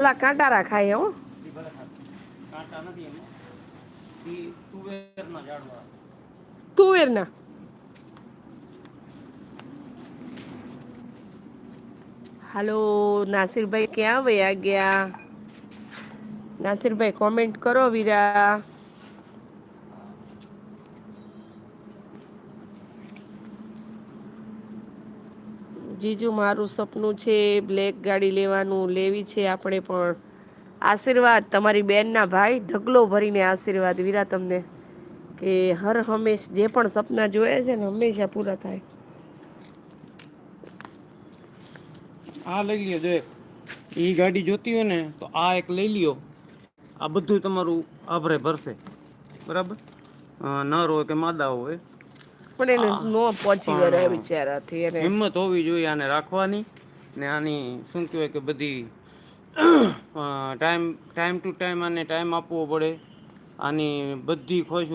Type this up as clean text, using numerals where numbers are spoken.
ઓલા કાંટારા ખાય હો. ઈ ભલે ખાતું કાંટા નથી એમાં. ઈ તુવેરના ઝાડવા. તુવેરના. હાલો નાસિરભાઈ ક્યાં વયા ગયા. નાસિરભાઈ કોમેન્ટ કરો વીરા. જીજુ મારું સપનું છે બ્લેક ગાડી લેવાનું લેવી છે આપણે પણ. આશીર્વાદ તમારી બેનના ભાઈ ઢગલો ભરીને આશીર્વાદ વીરા તમને. કે હર હંમેશ જે પણ સપના જોયા છે ને હંમેશા પૂરા થાય. આ લઈ લ્યો જો એક ઈ ગાડી જોતી હોય ને તો આ એક લઈ લ્યો. આ બધું તમારું આભરે ભરશે બરાબર. નર હોય કે માદા હોય. પણ એને આ નો પહોંચી વળે પણ બિચારાથી એને. હિંમત હોવી જોઈએ આને રાખવાની ને આની શું કહેવાય કે બધી ટાઈમ ટુ ટાઈમ આને ટાઈમ આપવો પડે. આની બધી ખુશ